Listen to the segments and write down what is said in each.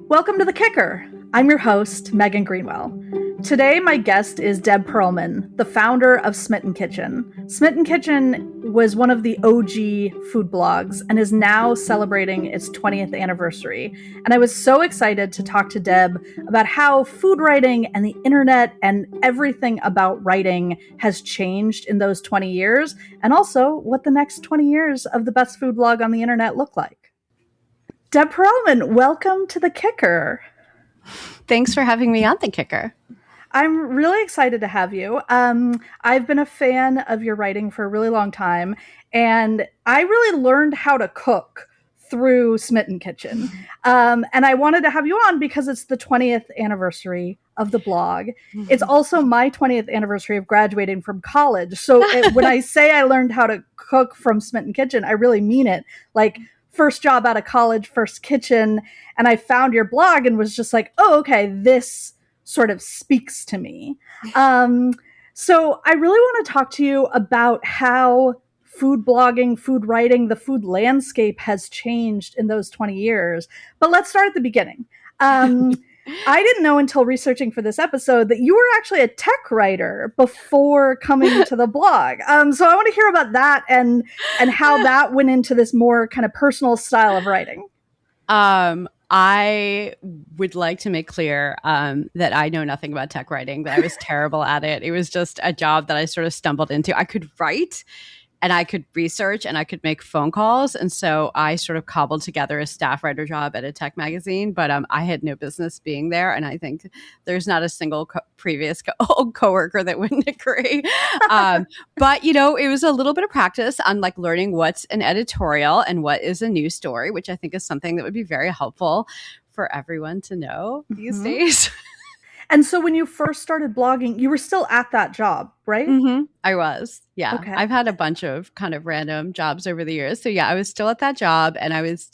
Welcome to The Kicker. I'm your host, Megan Greenwell. Today, my guest is Deb Perelman, the founder of Smitten Kitchen. Smitten Kitchen was one of the OG food blogs and is now celebrating its 20th anniversary. And I was so excited to talk to Deb about how food writing and the internet and everything about writing has changed in those 20 years, and also what the next 20 years of the best food blog on the internet look like. Deb Perelman, welcome to The Kicker. Thanks for having me on The Kicker. I'm really excited to have you. I've been a fan of your writing for a really long time, and I really learned how to cook through Smitten Kitchen. And I wanted to have you on because it's the 20th anniversary of the blog. It's also my 20th anniversary of graduating from college. So when I say I learned how to cook from Smitten Kitchen, I really mean it. Like, first job out of college, first kitchen. And I found your blog and was just like, oh, okay, this sort of speaks to me. So I really want to talk to you about how food blogging, food writing, the food landscape has changed in those 20 years. But let's start at the beginning. I didn't know until researching for this episode that you were actually a tech writer before coming to the blog. So I want to hear about that and how that went into this more kind of personal style of writing. I would like to make clear that I know nothing about tech writing, that I was terrible at it. It was just a job that I sort of stumbled into. I could write and I could research and I could make phone calls. And so I sort of cobbled together a staff writer job at a tech magazine, but I had no business being there. And I think there's not a single previous old coworker that wouldn't agree. But, you know, it was a little bit of practice on like learning what's an editorial and what is a news story, which I think is something that would be very helpful for everyone to know these days. And so when you first started blogging, you were still at that job, right? Mm-hmm. I was. Yeah. Okay. I've had a bunch of kind of random jobs over the years. So yeah, I was still at that job and I was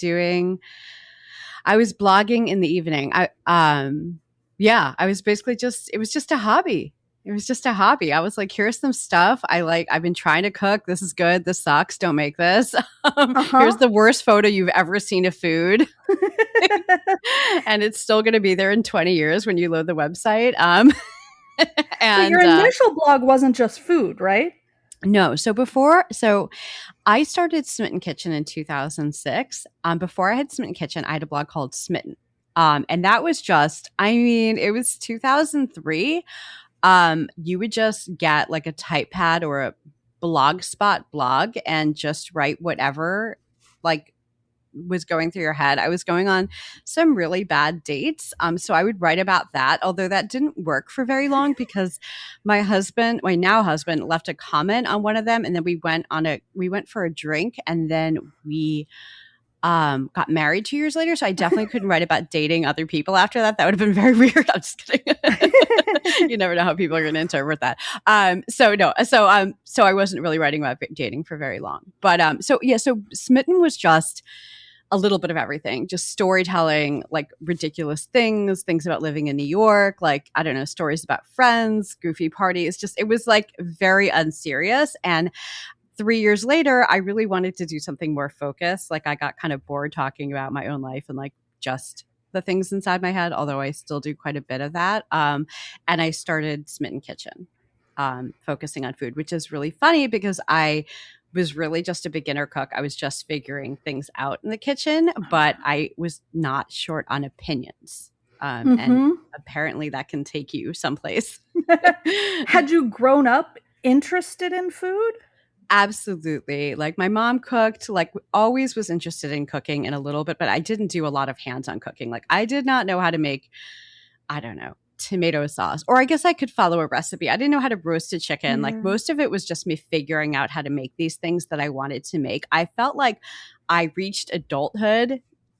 blogging in the evening. I was basically it was just a hobby. It was just a hobby. I was like, here's some stuff. I've been trying to cook. This is good. This sucks. Don't make this. Here's the worst photo you've ever seen of food. And it's still going to be there in 20 years when you load the website. But your initial blog wasn't just food, right? No. So I started Smitten Kitchen in 2006. Before I had Smitten Kitchen, I had a blog called Smitten. And that was it was 2003. You would just get like a typepad or a Blogspot blog and just write whatever like was going through your head. I was going on some really bad dates. So I would write about that, although that didn't work for very long because my now husband left a comment on one of them. And then we went for a drink and then we got married 2 years later. So I definitely couldn't write about dating other people after that. That would have been very weird. I'm just kidding. You never know how people are going to interpret that. So I wasn't really writing about dating for very long. But so Smitten was just a little bit of everything, just storytelling, like ridiculous things about living in New York, like, I don't know, stories about friends, goofy parties. It was like very unserious. And 3 years later, I really wanted to do something more focused. Like I got kind of bored talking about my own life and like just the things inside my head, although I still do quite a bit of that. And I started Smitten Kitchen, focusing on food, which is really funny because I was really just a beginner cook. I was just figuring things out in the kitchen, but I was not short on opinions. And apparently that can take you someplace. Had you grown up interested in food? Absolutely. Like my mom cooked, like always was interested in cooking in a little bit, but I didn't do a lot of hands-on cooking. Like I did not know how to make, I don't know, tomato sauce, or I guess I could follow a recipe. I didn't know how to roast a chicken. Like most of it was just me figuring out how to make these things that I wanted to make. I felt like I reached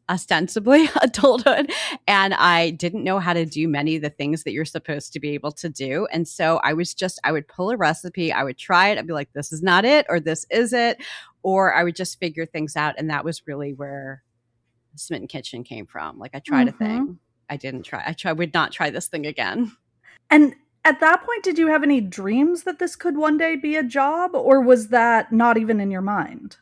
ostensibly adulthood, and I didn't know how to do many of the things that you're supposed to be able to do. And so I would pull a recipe, I would try it, I'd be like, this is not it, or this is it, or I would just figure things out. And that was really where Smitten Kitchen came from. Like I tried a thing. I would not try this thing again. And at that point, did you have any dreams that this could one day be a job, or was that not even in your mind?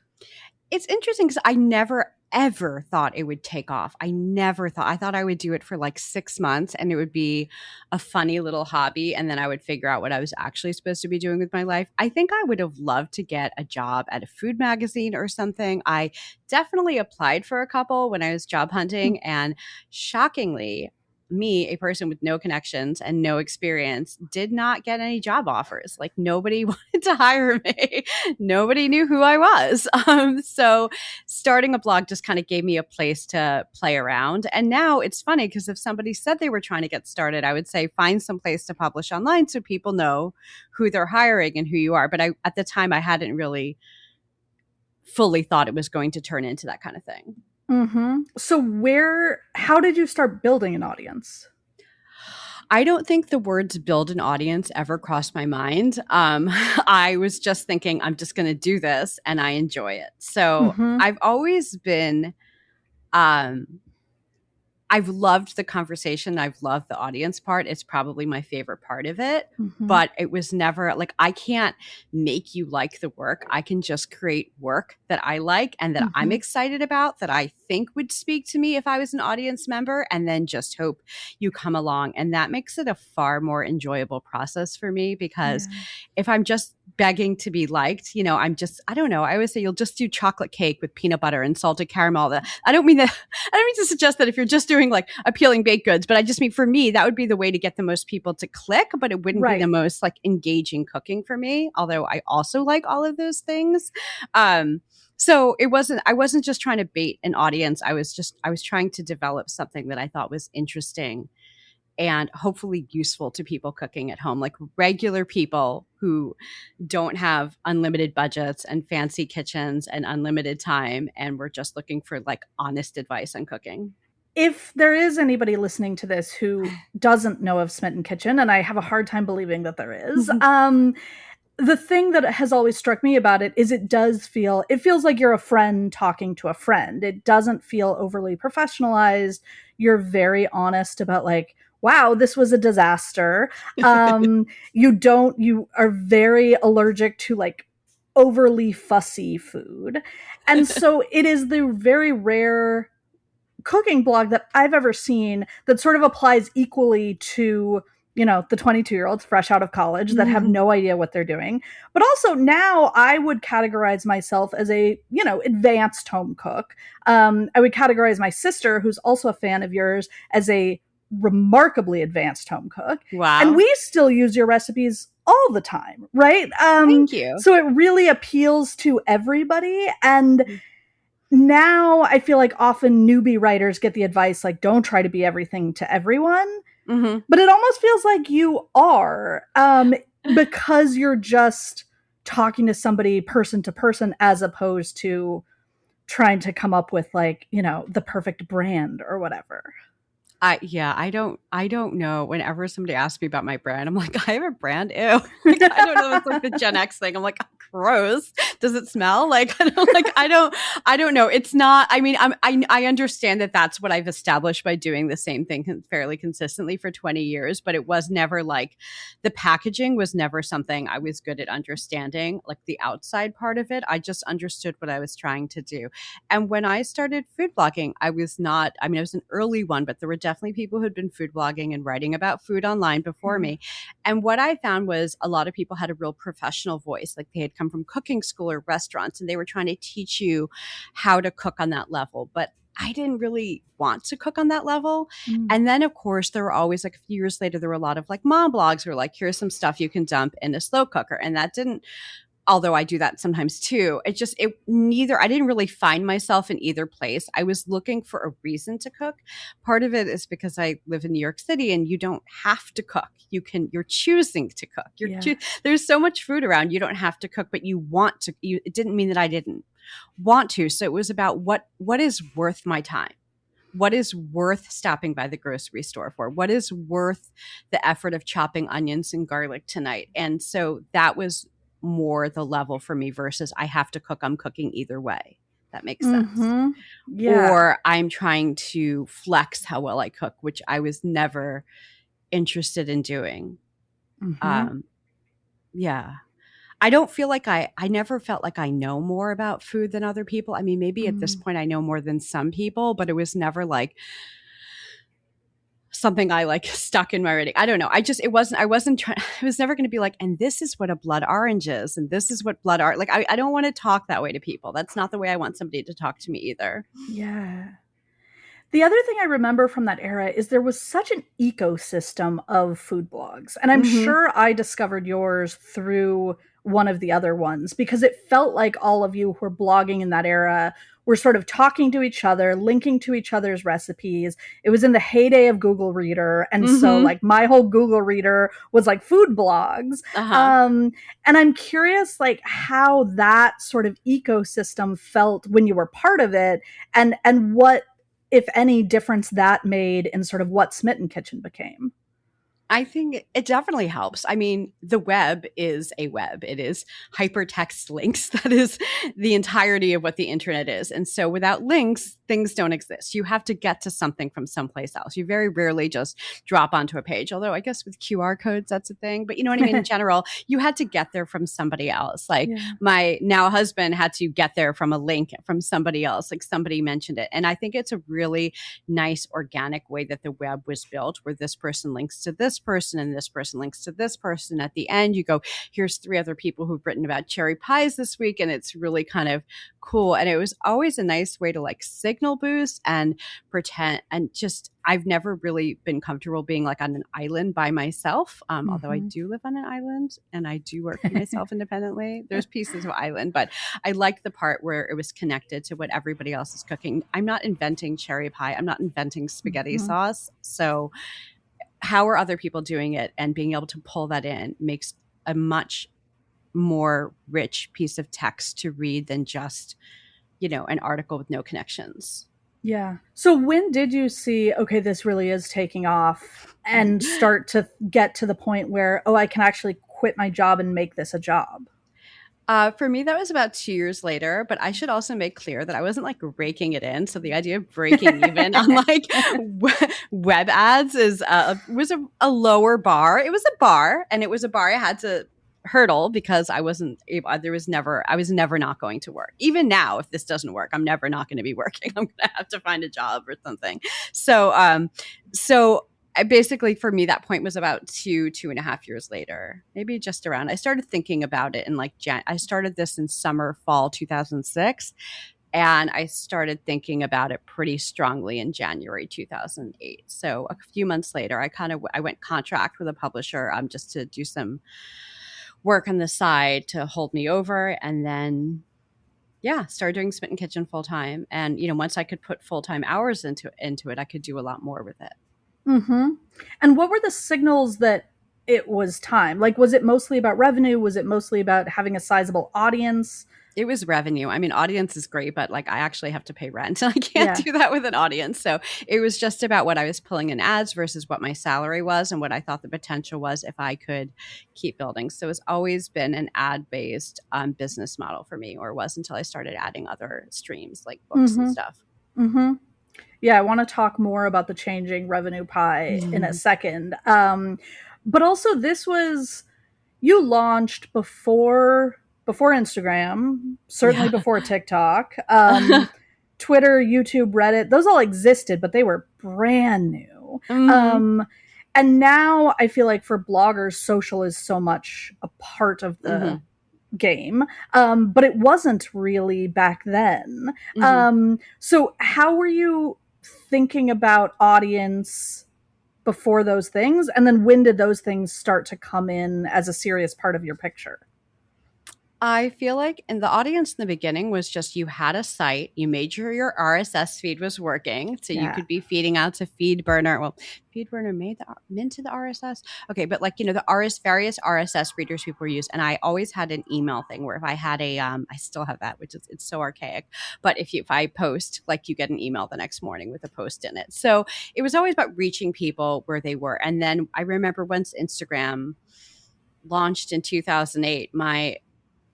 It's interesting because I never ever thought it would take off. I never thought. I thought I would do it for like 6 months and it would be a funny little hobby. And then I would figure out what I was actually supposed to be doing with my life. I think I would have loved to get a job at a food magazine or something. I definitely applied for a couple when I was job hunting. And shockingly, me, a person with no connections and no experience, did not get any job offers. Like nobody wanted to hire me. Nobody knew who I was. So starting a blog just kind of gave me a place to play around. And now it's funny because if somebody said they were trying to get started, I would say find some place to publish online so people know who they're hiring and who you are. But at the time, I hadn't really fully thought it was going to turn into that kind of thing. Mm-hmm. So how did you start building an audience? I don't think the words build an audience ever crossed my mind. I was just thinking, I'm just going to do this and I enjoy it. So Mm-hmm. I've always been, I've loved the conversation. I've loved the audience part. It's probably my favorite part of it. Mm-hmm. But it was never like, I can't make you like the work. I can just create work that I like and that I'm excited about, that I think would speak to me if I was an audience member, and then just hope you come along. And that makes it a far more enjoyable process for me because if I'm just begging to be liked, you know, I don't know. I always say you'll just do chocolate cake with peanut butter and salted caramel. I don't mean to suggest that if you're just doing like appealing baked goods, but I just mean for me, that would be the way to get the most people to click, but it wouldn't be the most like engaging cooking for me. Although I also like all of those things. So I wasn't just trying to bait an audience. I was trying to develop something that I thought was interesting and hopefully useful to people cooking at home, like regular people who don't have unlimited budgets and fancy kitchens and unlimited time. And we're just looking for like honest advice on cooking. If there is anybody listening to this who doesn't know of Smitten Kitchen, and I have a hard time believing that there is, the thing that has always struck me about it is it feels like you're a friend talking to a friend. It doesn't feel overly professionalized. You're very honest about like, wow, this was a disaster. You are very allergic to like overly fussy food. And so it is the very rare cooking blog that I've ever seen that sort of applies equally to, you know, the 22-year-olds fresh out of college that have no idea what they're doing. But also now I would categorize myself as a, you know, advanced home cook. I would categorize my sister, who's also a fan of yours, as a remarkably advanced home cook. Wow. And we still use your recipes all the time, right? Thank you. So it really appeals to everybody. And now I feel like often newbie writers get the advice, like, don't try to be everything to everyone. But it almost feels like you are, because you're just talking to somebody person to person, as opposed to trying to come up with like, you know, the perfect brand or whatever. I don't know. Whenever somebody asks me about my brand, I'm like, I have a brand. Ew. Like, I don't know. It's like the Gen X thing. I'm like, gross. Does it smell? Like, I don't know. It's not, I mean, I understand that that's what I've established by doing the same thing fairly consistently for 20 years, but it was never like the packaging was never something I was good at understanding, like the outside part of it. I just understood what I was trying to do. And when I started food blogging, I was an early one, but there were definitely people who'd been food blogging and writing about food online before me. And what I found was a lot of people had a real professional voice, like they had come from cooking school or restaurants, and they were trying to teach you how to cook on that level. But I didn't really want to cook on that level. And then, of course, there were always like a few years later, there were a lot of like mom blogs where like, here's some stuff you can dump in a slow cooker. And that didn't, although I do that sometimes too, I didn't really find myself in either place. I was looking for a reason to cook. Part of it is because I live in New York City and you don't have to cook. You're choosing to cook. There's so much food around. You don't have to cook, but you want to. It didn't mean that I didn't want to. So it was about what is worth my time. What is worth stopping by the grocery store for? What is worth the effort of chopping onions and garlic tonight? And so that was more the level for me versus I have to cook. I'm cooking either way. That makes sense. Yeah. Or I'm trying to flex how well I cook, which I was never interested in doing. Yeah. I don't feel like I never felt like I know more about food than other people. I mean, maybe at this Mm, point I know more than some people, but it was never like something I like stuck in my writing. I don't know. I wasn't trying, it was never going to be like, and this is what a blood orange is. And this is what blood orange, like, I don't want to talk that way to people. That's not the way I want somebody to talk to me either. yeah. The other thing I remember from that era is there was such an ecosystem of food blogs. And I'm Mm-hmm. sure I discovered yours through one of the other ones because it felt like all of you who were blogging in that era were sort of talking to each other, linking to each other's recipes. It was in the heyday of Google Reader. And so, Mm-hmm. like, my whole Google Reader was like food blogs. Uh-huh. Um, and I'm curious, like, how that sort of ecosystem felt when you were part of it and what, if any, difference that made in sort of what Smitten Kitchen became. I think it definitely helps. I mean, the web is a web. It is hypertext links. That is the entirety of what the internet is. And so without links, things don't exist. You have to get to something from someplace else. You very rarely just drop onto a page, although I guess with QR codes, that's a thing. But you know what I mean? In general, you had to get there from somebody else. Like Yeah. my now husband had to get there from a link from somebody else, like somebody mentioned it. And I think it's a really nice organic way that the web was built, where this person links to this person and this person links to this person. At the end, you go, here's three other people who've written about cherry pies this week. And it's really kind of cool. And it was always a nice way to like signal boost and pretend. And just, I've never really been comfortable being like on an island by myself. Although I Mm-hmm. do live on an island and I do work for myself independently. There's pieces of island, but I liked the part where it was connected to what everybody else is cooking. I'm not inventing cherry pie. I'm not inventing spaghetti Mm-hmm. sauce. So how are other people doing it, and being able to pull that in makes a much more rich piece of text to read than just, an article with no connections. Yeah. So when did you see, okay, this really is taking off and start to get to the point where, oh, I can actually quit my job and make this a job? For me, that was about 2 years later, but I should also make clear that I wasn't like raking it in. So the idea of breaking even on like web ads is was a lower bar. It was a bar, and it was a bar I had to hurdle because I wasn't able. I was never not going to work. Even now, if this doesn't work, I'm never not going to be working. I'm going to have to find a job or something. So I basically, for me, that point was about 2.5 years later, maybe just around. I started thinking about it in like I started this in summer, fall 2006, and I started thinking about it pretty strongly in January 2008. So a few months later, I went contract with a publisher, just to do some work on the side to hold me over, and then yeah, started doing Smitten Kitchen full time. And once I could put full time hours into it, I could do a lot more with it. Mm-hmm. And what were the signals that it was time? Like, was it mostly about revenue? Was it mostly about having a sizable audience? It was revenue. I mean, audience is great, but like I actually have to pay rent and I can't Yeah. do that with an audience. So it was just about what I was pulling in ads versus what my salary was and what I thought the potential was if I could keep building. So it's always been an ad based business model for me, or was until I started adding other streams like books and Mm-hmm. stuff. Mm-hmm. Yeah, I want to talk more about the changing revenue pie in a second. But also, this was, you launched before Instagram, certainly Yeah. before TikTok. Twitter, YouTube, Reddit, those all existed, but they were brand new. hmm And now I feel like for bloggers, social is so much a part of the hmm game, but it wasn't really back then. hmm So, how were you thinking about audience before those things? And then when did those things start to come in as a serious part of your picture? I feel like in the audience in the beginning was just you had a site, you made sure your RSS feed was working, so you Yeah. could be feeding out to FeedBurner. Well, FeedBurner made the minted the RSS. Okay, but like the various RSS readers people use, and I always had an email thing where if I had I still have that, which is it's so archaic. But if I post, like you get an email the next morning with a post in it. So it was always about reaching people where they were. And then I remember once Instagram launched in 2008, my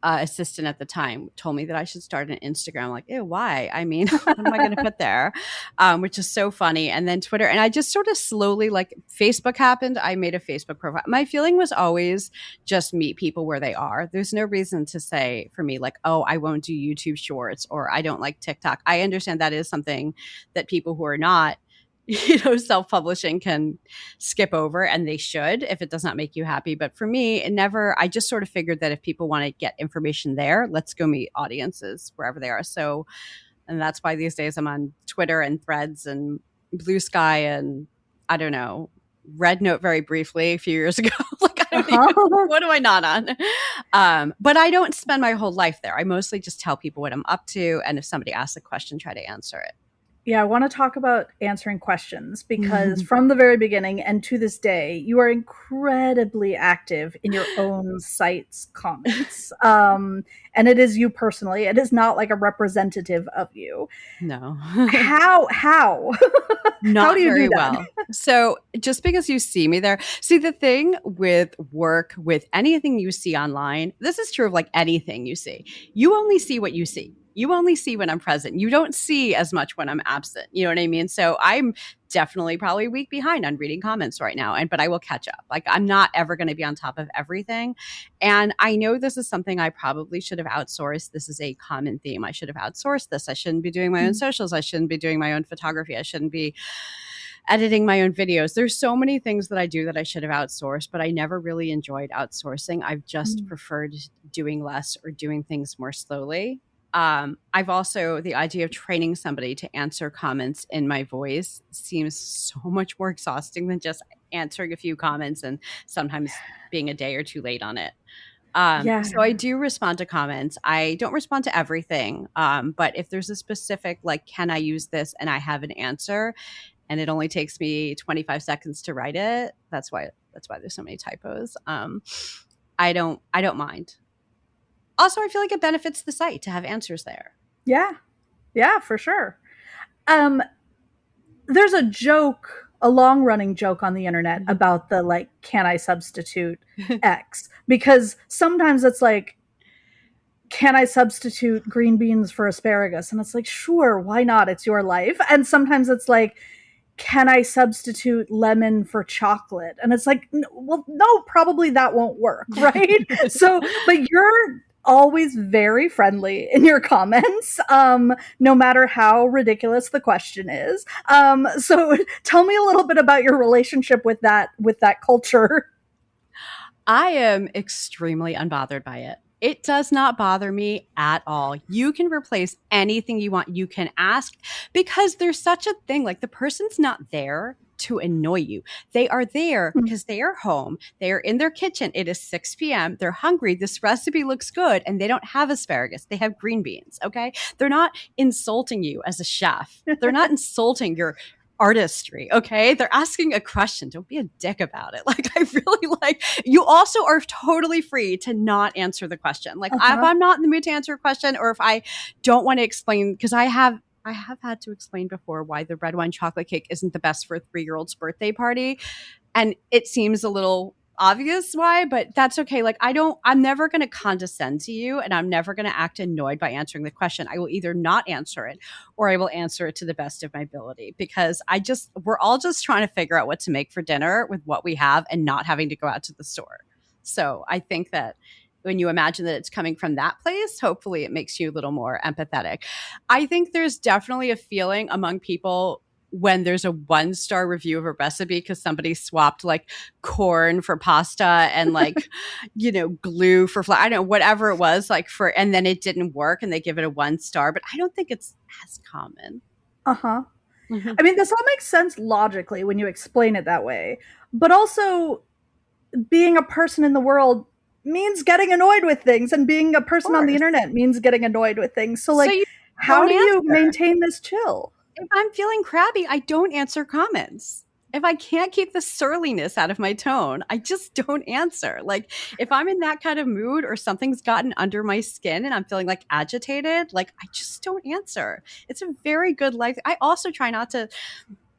assistant at the time told me that I should start an Instagram. Like, ew, why? I mean, what am I going to put there? Which is so funny. And then Twitter. And I just sort of slowly, like Facebook happened. I made a Facebook profile. My feeling was always just meet people where they are. There's no reason to say for me, like, oh, I won't do YouTube shorts or I don't like TikTok. I understand that is something that people who are not self-publishing can skip over, and they should if it does not make you happy. But for me, I just sort of figured that if people want to get information there, let's go meet audiences wherever they are. So, and that's why these days I'm on Twitter and Threads and Blue Sky and I don't know, Red Note very briefly a few years ago. Like, I don't even, what am I not on? But I don't spend my whole life there. I mostly just tell people what I'm up to. And if somebody asks a question, try to answer it. Yeah, I want to talk about answering questions because from the very beginning and to this day, you are incredibly active in your own site's comments. And it is you personally. It is not like a representative of you. No. How? Not How do you very do that? well. So just because you see me there, see the thing with work, with anything you see online, this is true of like anything you see. You only see what you see. You only see when I'm present. You don't see as much when I'm absent. You know what I mean? So I'm definitely probably a week behind on reading comments right now. But I will catch up. Like, I'm not ever going to be on top of everything. And I know this is something I probably should have outsourced. This is a common theme. I should have outsourced this. I shouldn't be doing my own socials. I shouldn't be doing my own photography. I shouldn't be editing my own videos. There's so many things that I do that I should have outsourced, but I never really enjoyed outsourcing. I've just preferred doing less or doing things more slowly. I've also, the idea of training somebody to answer comments in my voice seems so much more exhausting than just answering a few comments and sometimes being a day or two late on it. So I do respond to comments. I don't respond to everything. But if there's a specific, like, can I use this? And I have an answer and it only takes me 25 seconds to write it. That's why there's so many typos. I don't mind. Also, I feel like it benefits the site to have answers there. Yeah, for sure. There's a long-running joke on the internet about the, like, can I substitute X? Because sometimes it's like, can I substitute green beans for asparagus? And it's like, sure, why not? It's your life. And sometimes it's like, can I substitute lemon for chocolate? And it's like, well, no, probably that won't work, right? So, but you're always very friendly in your comments, no matter how ridiculous the question is. So tell me a little bit about your relationship with that culture. I am extremely unbothered by it. It does not bother me at all. You can replace anything you want. You can ask, because there's such a thing. Like, the person's not there to annoy you. They are there because they are home. They are in their kitchen. It is 6 p.m. They're hungry. This recipe looks good. And they don't have asparagus. They have green beans. Okay. They're not insulting you as a chef. They're not insulting your artistry. Okay. They're asking a question. Don't be a dick about it. Like, I really like, you also are totally free to not answer the question. Like, if I'm not in the mood to answer a question, or if I don't want to explain, because I have had to explain before why the red wine chocolate cake isn't the best for a 3-year-old's birthday party. And it seems a little obvious why, but that's okay. Like, I'm never going to condescend to you, and I'm never going to act annoyed by answering the question. I will either not answer it, or I will answer it to the best of my ability, because we're all just trying to figure out what to make for dinner with what we have and not having to go out to the store. So I think that when you imagine that it's coming from that place, hopefully it makes you a little more empathetic. I think there's definitely a feeling among people when there's a 1-star review of a recipe because somebody swapped like corn for pasta and like, glue for flour. I don't know, whatever it was and then it didn't work and they give it a 1 star, but I don't think it's as common. I mean, this all makes sense logically when you explain it that way, but also being a person in the world means getting annoyed with things, and being a person on the internet means getting annoyed with things. So like, how do you maintain this chill? If I'm feeling crabby, I don't answer comments. If I can't keep the surliness out of my tone, I just don't answer. Like, if I'm in that kind of mood or something's gotten under my skin and I'm feeling like agitated, like, I just don't answer. It's a very good life. I also try not to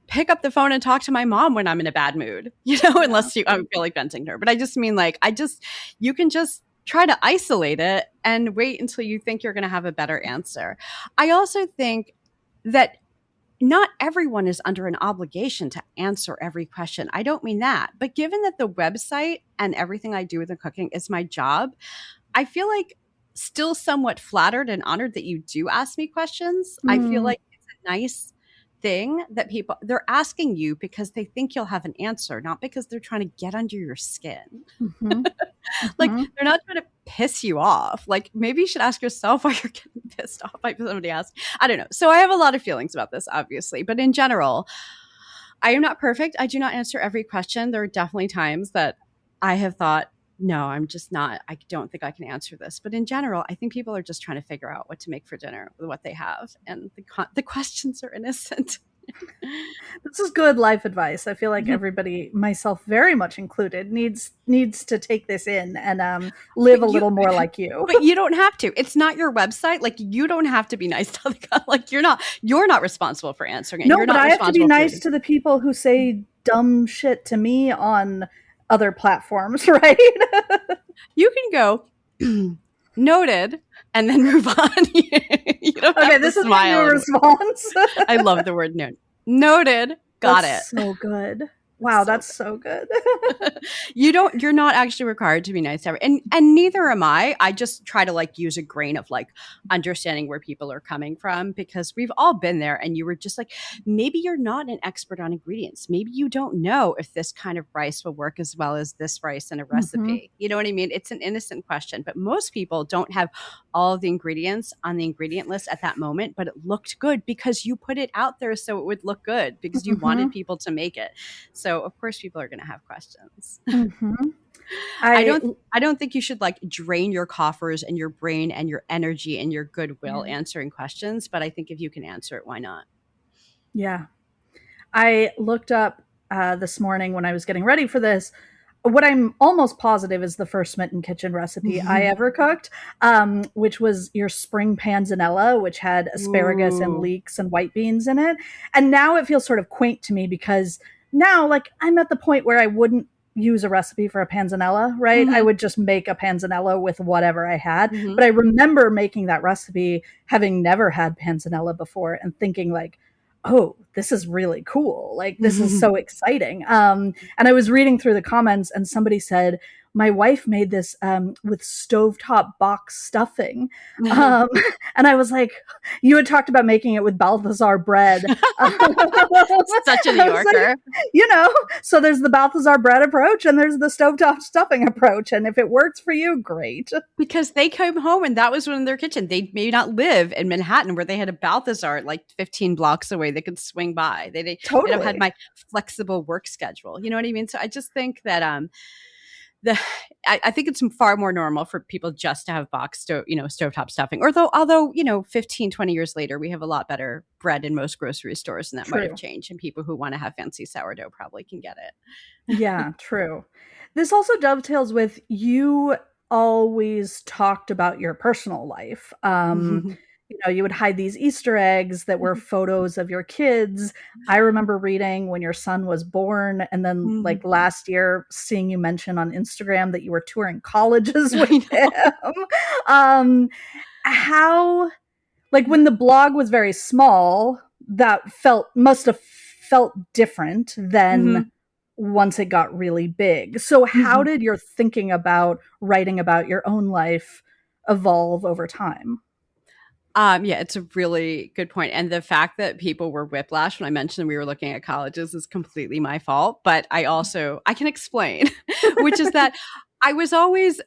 pick up the phone and talk to my mom when I'm in a bad mood, unless I'm feeling venting to her. But I just mean, like, you can just try to isolate it and wait until you think you're going to have a better answer. I also think that not everyone is under an obligation to answer every question. I don't mean that. But given that the website and everything I do with the cooking is my job, I feel like still somewhat flattered and honored that you do ask me questions. I feel Mm, like it's a nice thing that they're asking you because they think you'll have an answer, not because they're trying to get under your skin. mhm, Like mhm. they're not trying to piss you off. Like maybe you should ask yourself why you're getting pissed off by somebody else. I don't know. So I have a lot of feelings about this, obviously, but in general, I am not perfect. I do not answer every question. There are definitely times that I have thought, no, I'm just not. I don't think I can answer this. But in general, I think people are just trying to figure out what to make for dinner with what they have, and the questions are innocent. This is good life advice. I feel like everybody, myself very much included, needs to take this in and live But a you little more like you. but you don't have to. It's not your website. Like you don't have to be nice to the guy. Like you're not responsible for answering it. No, You're but not I have to be responsible for nice reading. to the people who say dumb shit to me on other platforms, right? You can go noted and then move on. You don't Okay, have to this is my new smile and response. I love the word note. Noted. Got it. That's so good. Wow, So that's so good. you're not actually required to be nice to everyone. And neither am I. I just try to like use a grain of like understanding where people are coming from because we've all been there and you were just like maybe you're not an expert on ingredients. Maybe you don't know if this kind of rice will work as well as this rice in a Hmm. recipe. You know what I mean? It's an innocent question, but most people don't have all of the ingredients on the ingredient list at that moment, but it looked good because you put it out there so it would look good because you wanted Hmm. people to make it. So of course people are going to have questions. Hmm. I I don't I don't think you should like drain your coffers and your brain and your energy and your goodwill Yeah. answering questions, but I think if you can answer it, why not? Yeah. I looked up this morning when I was getting ready for this. What I'm almost positive is the first Smitten Kitchen recipe I ever cooked, which was your spring panzanella, which had asparagus and Ooh. leeks and white beans in it. And now it feels sort of quaint to me because now, like, I'm at the point where I wouldn't use a recipe for a panzanella, right? I Mhm. would just make a panzanella with whatever I had. Mhm. But I remember making that recipe, having never had panzanella before, and thinking, like, oh, this is really cool. Like, this is so exciting. And I was reading through the comments, and somebody said, my wife made this with stovetop box stuffing. Um, and I was like, you had talked about making it with Balthazar bread. Such a New I was like, Yorker. you know, so there's the Balthazar bread approach and there's the stovetop stuffing approach. And if it works for you, great. Because they came home and that was one in their kitchen. They may not live in Manhattan where they had a Balthazar like 15 blocks away they could swing by. They'd have had Totally. my flexible work schedule. You know what I mean? So I just think that the I think it's far more normal for people just to have stovetop stuffing. Although 15, 20 years later, we have a lot better bread in most grocery stores, and that might have True. changed. And people who want to have fancy sourdough probably can get it. Yeah, true. This also dovetails with you always talked about your personal life. You would hide these Easter eggs that were photos of your kids. I remember reading when your son was born, and then like last year, seeing you mention on Instagram that you were touring colleges with I him. know. Um, how, like, when the blog was very small, that must have felt different than Mhm. once it got really big. So how Mhm. did your thinking about writing about your own life evolve over time? Yeah, it's a really good point. And the fact that people were whiplash when I mentioned we were looking at colleges is completely my fault. But I can explain, which is that I was always,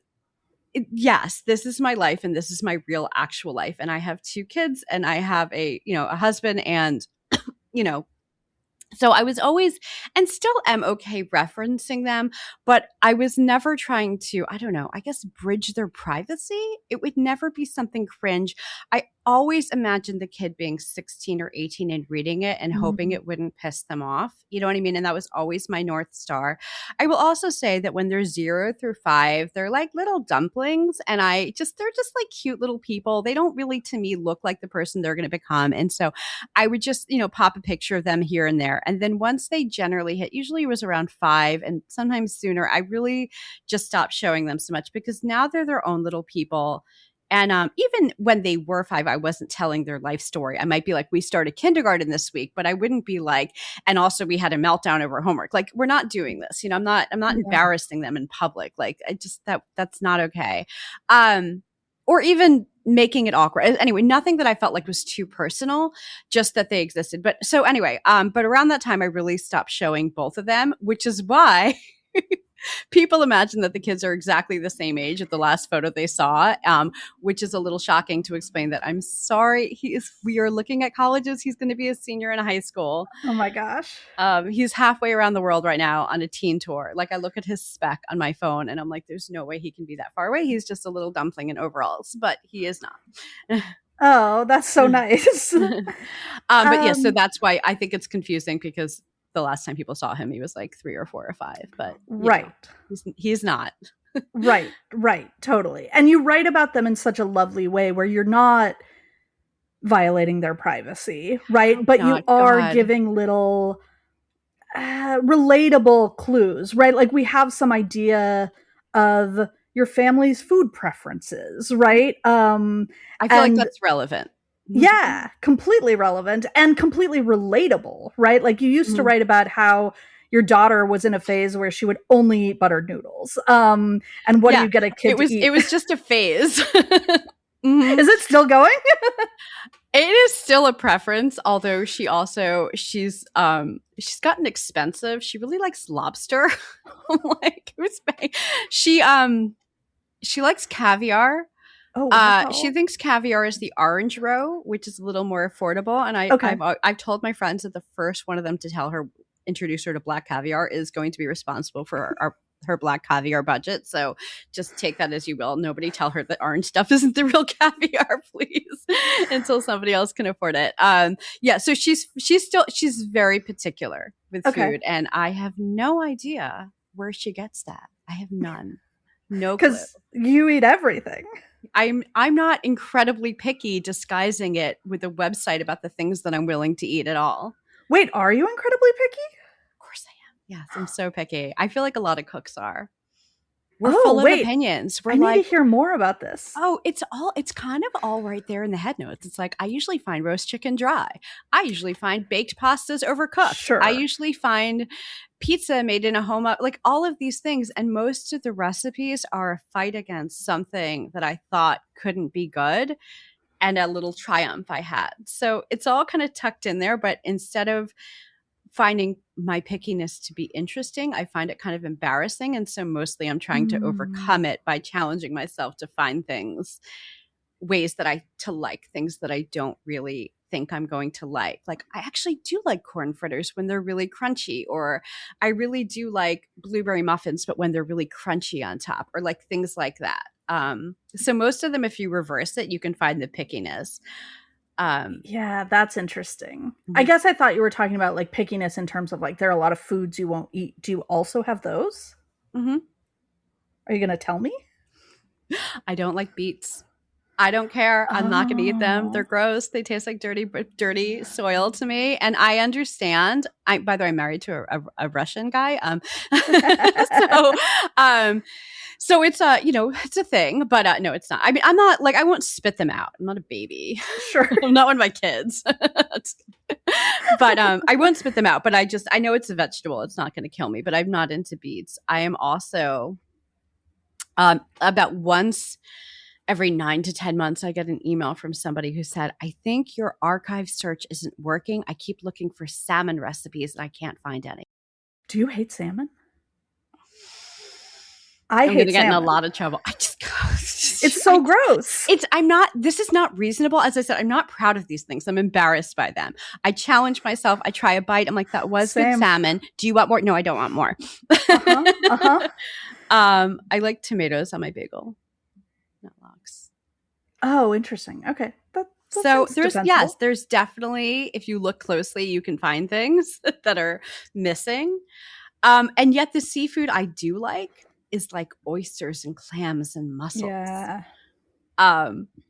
yes, this is my life and this is my real actual life. And I have two kids and I have a husband and, you know, so I was always and still am okay referencing them, but I was never trying to, I don't know, I guess bridge their privacy. It would never be something cringe. always imagined the kid being 16 or 18 and reading it and hoping Mm. it wouldn't piss them off. You know what I mean? And that was always my North Star. I will also say that when they're 0 through 5, they're like little dumplings. And they're just like cute little people. They don't really, to me, look like the person they're going to become. And so I would just, pop a picture of them here and there. And then once they generally hit, usually it was around 5 and sometimes sooner, I really just stopped showing them so much because now they're their own little people. And even when they were 5, I wasn't telling their life story. I might be like, we started kindergarten this week, but I wouldn't be like, and also we had a meltdown over homework. Like, we're not doing this. I'm not Yeah. embarrassing them in public. Like, I just, that's not okay. Or even making it awkward. Anyway, nothing that I felt like was too personal, just that they existed. But so anyway, but around that time, I really stopped showing both of them, which is why people imagine that the kids are exactly the same age at the last photo they saw, which is a little shocking to explain that. I'm sorry. We are looking at colleges. He's going to be a senior in high school. Oh my gosh. He's halfway around the world right now on a teen tour. Like, I look at his spec on my phone and I'm like, there's no way he can be that far away. He's just a little dumpling in overalls, but he is not. Oh, that's so nice. But yeah, so that's why I think it's confusing, because the last time people saw him, he was like 3 or 4 or 5, but right. He's not. Right. Totally. And you write about them in such a lovely way where you're not violating their privacy, right? Oh, but God, you are God. giving little relatable clues, right? Like, we have some idea of your family's food preferences, right? I feel like that's relevant. Yeah, completely relevant and completely relatable, right? Like, you used to write about how your daughter was in a phase where she would only eat buttered noodles. And what do you get a kid to eat? It was just a phase. Is it still going? It is still a preference, although she's gotten expensive. She really likes lobster. I'm like, who's paying? She likes caviar. Oh, wow. She thinks caviar is the orange roe, which is a little more affordable. And I've told my friends that the first one of them to introduce her to black caviar is going to be responsible for her black caviar budget. So just take that as you will. Nobody tell her that orange stuff isn't the real caviar, please, until somebody else can afford it. Yeah. So she's very particular with food, and I have no idea where she gets that. I have none. No clue. Because you eat everything. I'm not incredibly picky, disguising it with a website about the things that I'm willing to eat at all. Wait, are you incredibly picky? Of course I am. Yes, I'm so picky. I feel like a lot of cooks are. We're full of opinions. I need to hear more about this. Oh, it's kind of all right there in the head notes. It's like, I usually find roast chicken dry. I usually find baked pastas overcooked. Sure. I usually find pizza made in a home, like all of these things. And most of the recipes are a fight against something that I thought couldn't be good and a little triumph I had. So it's all kind of tucked in there, but instead of finding my pickiness to be interesting, I find it kind of embarrassing. And so mostly I'm trying to overcome it by challenging myself to find ways to like things that I don't really think I'm going to like. Like, I actually do like corn fritters when they're really crunchy, or I really do like blueberry muffins, but when they're really crunchy on top, or like things like that. So most of them, if you reverse it, you can find the pickiness. Yeah, that's interesting. I guess I thought you were talking about like pickiness in terms of like there are a lot of foods you won't eat. Do you also have those? Mm-hmm. Are you going to tell me? I don't like beets. I don't care. I'm not going to eat them. They're gross. They taste like dirty soil to me. And I understand. By the way, I'm married to a Russian guy. So it's it's a thing, but no, it's not. I mean, I'm not like, I won't spit them out. I'm not a baby. Sure. I'm not one of my kids. But I won't spit them out. But I know it's a vegetable. It's not going to kill me. But I'm not into beets. I am also about once every 9 to 10 months, I get an email from somebody who said, I think your archive search isn't working. I keep looking for salmon recipes and I can't find any. Do you hate salmon? I'm going to get in a lot of trouble. It's so gross. This is not reasonable. As I said, I'm not proud of these things. I'm embarrassed by them. I challenge myself. I try a bite. I'm like, that was good salmon. Do you want more? No, I don't want more. I like tomatoes on my bagel. Not lox. Oh, interesting. Okay. That So seems there's, yes, defensible. there's definitely, if you look closely, you can find things that are missing. And yet the seafood I do like is like oysters and clams and mussels, Yeah.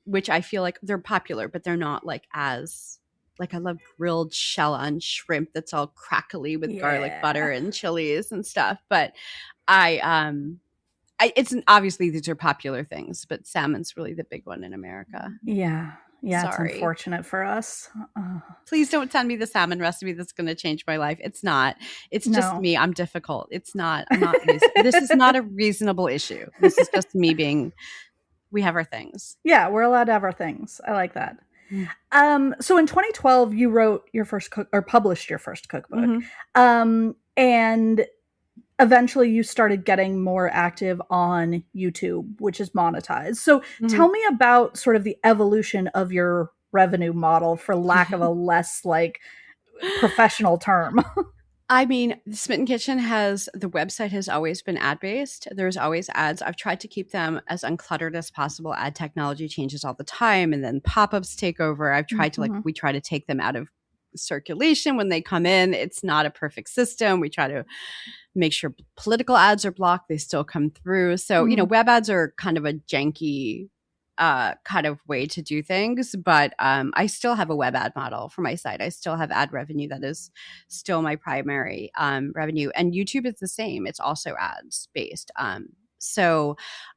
which I feel like they're popular, but they're not like as like I love grilled shell on shrimp that's all crackly with garlic butter Yeah. and chilies and stuff. But I it's obviously these are popular things, but salmon's really the big one in America. Yeah. Yeah, it's Sorry. unfortunate for us. Please don't send me the salmon recipe that's going to change my life. It's not. It's just No. me. I'm difficult. It's not. I'm not this is not a reasonable issue. This is just me being we have our things. Yeah, we're allowed to have our things. I like that. Mm. So in 2012, you wrote your first cook or published your first cookbook. Mm-hmm. And eventually you started getting more active on YouTube, which is monetized. So Mm-hmm. tell me about sort of the evolution of your revenue model, for lack of a less like professional term. I mean, Smitten Kitchen has the website has always been ad based. There's always ads. I've tried to keep them as uncluttered as possible. Ad technology changes all the time, and then pop ups take over. I've tried to Mhm. we try to take them out of circulation when they come in. It's not a perfect system. We try to make sure political ads are blocked. They still come through. So, Mm. web ads are kind of a janky kind of way to do things, but I still have a web ad model for my site. I still have ad revenue that is still my primary revenue, and YouTube is the same. It's also ads based. So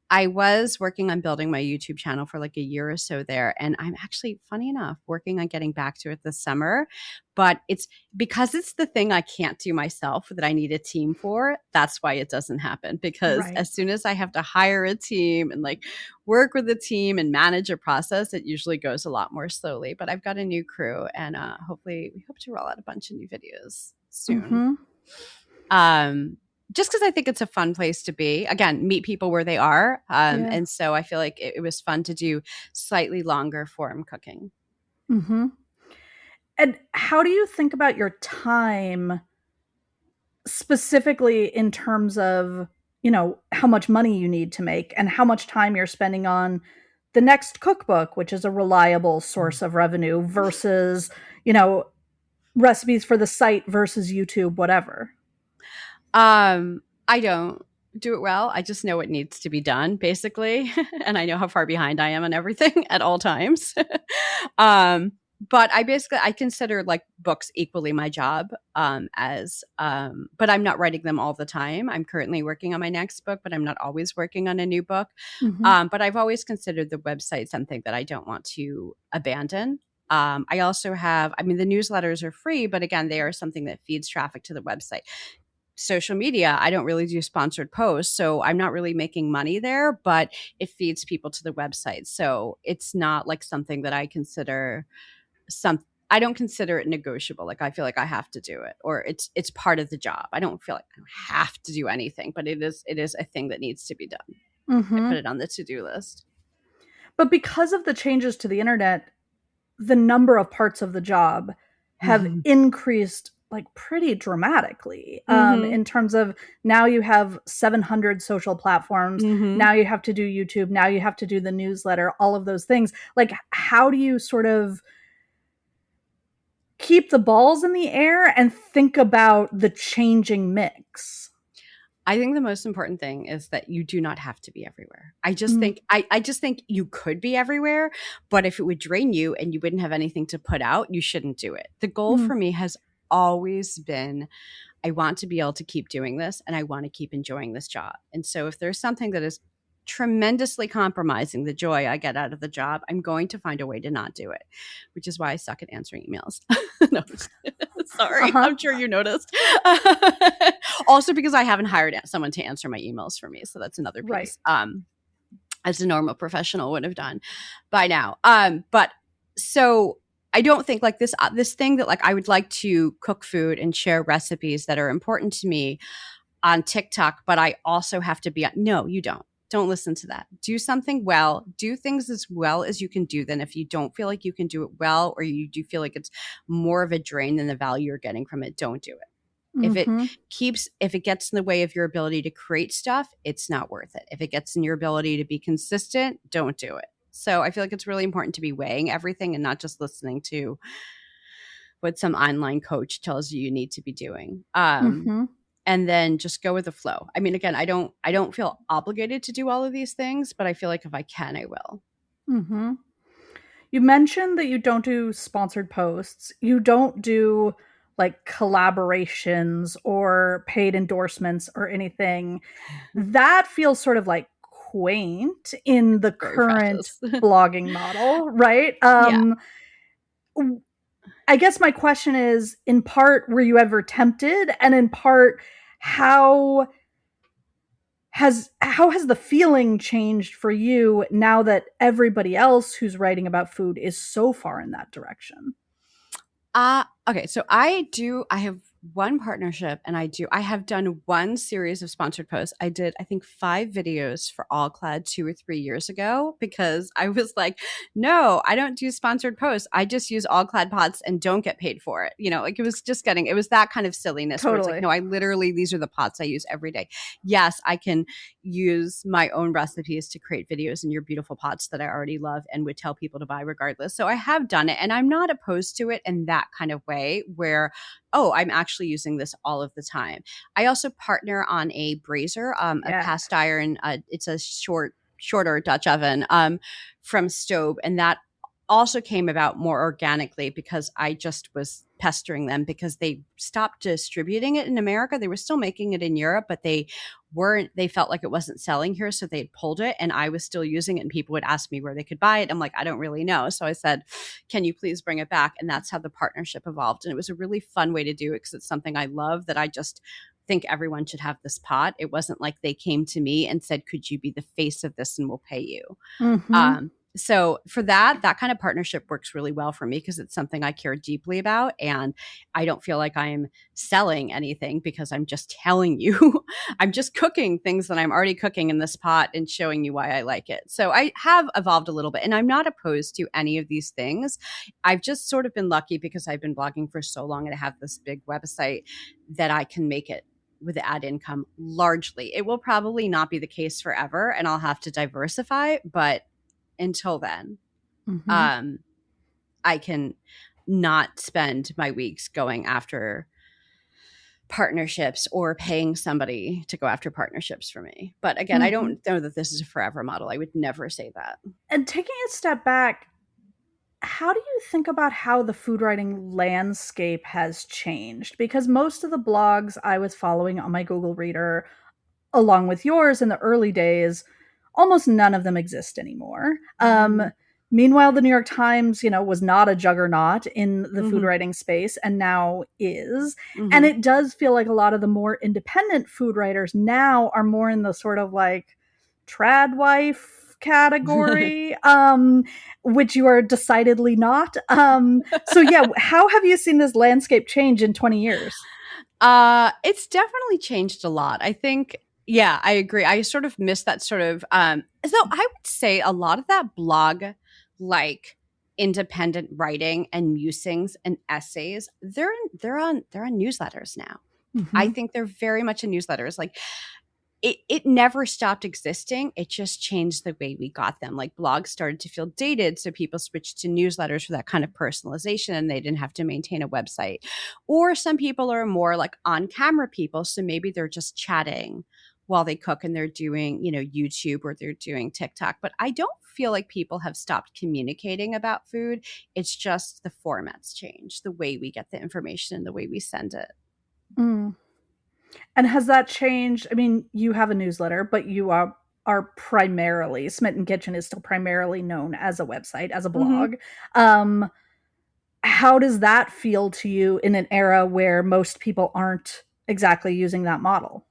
I was working on building my YouTube channel for like a year or so there, and I'm actually, funny enough, working on getting back to it this summer. But it's because it's the thing I can't do myself that I need a team for. That's why it doesn't happen, because Right. as soon as I have to hire a team and like work with a team and manage a process, it usually goes a lot more slowly. But I've got a new crew, and hopefully we hope to roll out a bunch of new videos soon. Mhm. Um, just because I think it's a fun place to be. Again, meet people where they are. Yeah. And so I feel like it was fun to do slightly longer form cooking. Mhm. And how do you think about your time specifically in terms of, how much money you need to make and how much time you're spending on the next cookbook, which is a reliable source of revenue, versus, recipes for the site versus YouTube, whatever? I don't do it well. I just know what needs to be done, basically. And I know how far behind I am on everything at all times. um, but I consider like books equally my job, but I'm not writing them all the time. I'm currently working on my next book, but I'm not always working on a new book. Mhm. But I've always considered the website something that I don't want to abandon. I also have, I mean, the newsletters are free, but again, they are something that feeds traffic to the website. Social media, I don't really do sponsored posts, so I'm not really making money there, but it feeds people to the website. So it's not like something that I consider I don't consider it negotiable. Like I feel like I have to do it, or it's part of the job. I don't feel like I don't have to do anything, but it is a thing that needs to be done. I put Mhm. it on the to-do list. But because of the changes to the internet, the number of parts of the job have Mm-hmm. increased like pretty dramatically, Mm-hmm. in terms of now you have 700 social platforms, Mm-hmm. now you have to do YouTube, now you have to do the newsletter, all of those things. Like, how do you sort of keep the balls in the air and think about the changing mix? I think the most important thing is that you do not have to be everywhere. I just Mm, think I just think you could be everywhere, but if it would drain you and you wouldn't have anything to put out, you shouldn't do it. The goal mm, for me has always been I want to be able to keep doing this and I want to keep enjoying this job. And so if there's something that is tremendously compromising the joy I get out of the job, I'm going to find a way to not do it, which is why I suck at answering emails. No, sorry. uh-huh. I'm sure you noticed. Also because I haven't hired someone to answer my emails for me. So that's another Right. piece. As a normal professional would have done by now. But so I don't think like this thing that like I would like to cook food and share recipes that are important to me on TikTok, but I also have to be on. No, you don't. Don't listen to that. Do something well. Do things as well as you can do them. If you don't feel like you can do it well, or you do feel like it's more of a drain than the value you're getting from it, don't do it. Mhm. If it gets in the way of your ability to create stuff, it's not worth it. If it gets in your ability to be consistent, don't do it. So I feel like it's really important to be weighing everything and not just listening to what some online coach tells you need to be doing. Mm-hmm. And then just go with the flow. I mean, again, I don't feel obligated to do all of these things, but I feel like if I can, I will. Mm-hmm. You mentioned that you don't do sponsored posts. You don't do like collaborations or paid endorsements or anything. That feels sort of like quaint in the Very current precious. blogging model, right? Yeah. I guess my question is, in part, were you ever tempted? And in part, how how has the feeling changed for you now that everybody else who's writing about food is so far in that direction? Okay, so I have one partnership and I have done one series of sponsored posts. I did I think 5 videos for All Clad 2 or 3 years ago because I was like, no, I don't do sponsored posts. I just use All Clad pots and don't get paid for it. Like it was that kind of silliness where it's like, Totally. no, I literally these are the pots I use every day. Yes, I can use my own recipes to create videos in your beautiful pots that I already love and would tell people to buy regardless. So I have done it and I'm not opposed to it in that kind of way where, oh, I'm actually using this all of the time. I also partner on a brazier, a Yeah. cast iron. It's a shorter Dutch oven from Stove, and that also came about more organically because I just was pestering them because they stopped distributing it in America. They were still making it in Europe, but they felt like it wasn't selling here. So they'd pulled it and I was still using it and people would ask me where they could buy it. I'm like, I don't really know. So I said, can you please bring it back? And that's how the partnership evolved. And it was a really fun way to do it because it's something I love that I just think everyone should have this pot. It wasn't like they came to me and said, could you be the face of this and we'll pay you? Mm-hmm. So for that kind of partnership works really well for me because it's something I care deeply about. And I don't feel like I'm selling anything because I'm just telling you, I'm just cooking things that I'm already cooking in this pot and showing you why I like it. So I have evolved a little bit and I'm not opposed to any of these things. I've just sort of been lucky because I've been blogging for so long and I have this big website that I can make it with ad income largely. It will probably not be the case forever and I'll have to diversify, but until then, Mm-hmm. um, I can not spend my weeks going after partnerships or paying somebody to go after partnerships for me. But again, I Mm-hmm. don't know that this is a forever model. I would never say that. And taking a step back, how do you think about how the food writing landscape has changed? Because most of the blogs I was following on my Google Reader, along with yours in the early days, almost none of them exist anymore. Meanwhile, the New York Times, was not a juggernaut in the food Mm-hmm. writing space and now is. And Mm-hmm. it does feel like a lot of the more independent food writers now are more in the sort of like trad wife category, which you are decidedly not. So yeah, how have you seen this landscape change in 20 years? It's definitely changed a lot. I think, yeah, I agree. I sort of miss that sort of, so I would say a lot of that blog, like independent writing and musings and essays, they're on newsletters now. I Mm-hmm. think they're very much in newsletters. Like it never stopped existing. It just changed the way we got them. Like blogs started to feel dated. So people switched to newsletters for that kind of personalization and they didn't have to maintain a website. Or some people are more like on camera people. So maybe they're just chatting while they cook and they're doing, YouTube or they're doing TikTok. But I don't feel like people have stopped communicating about food. It's just the formats change, the way we get the information and the way we send it. Mm. And has that changed? I mean, you have a newsletter, but you are primarily Smitten Kitchen is still primarily known as a website, as a Mm-hmm. blog. Um, how does that feel to you in an era where most people aren't exactly using that model?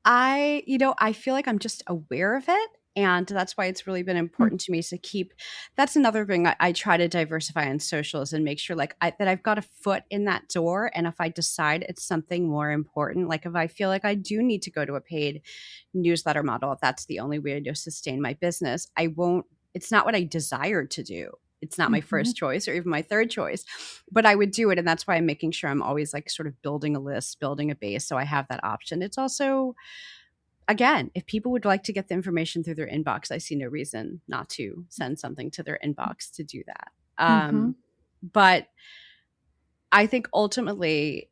I feel like I'm just aware of it. And that's why it's really been important to me to keep. That's another thing I try to diversify on socials and make sure that I've got a foot in that door. And if I decide it's something more important, like if I feel like I do need to go to a paid newsletter model, if that's the only way to sustain my business, I won't. It's not what I desired to do. It's not my Mm-hmm. first choice or even my third choice, but I would do it. And that's why I'm making sure I'm always like sort of building a list, building a base. So I have that option. It's also again, if people would like to get the information through their inbox, I see no reason not to send something to their inbox to do that. Mm-hmm. But I think ultimately,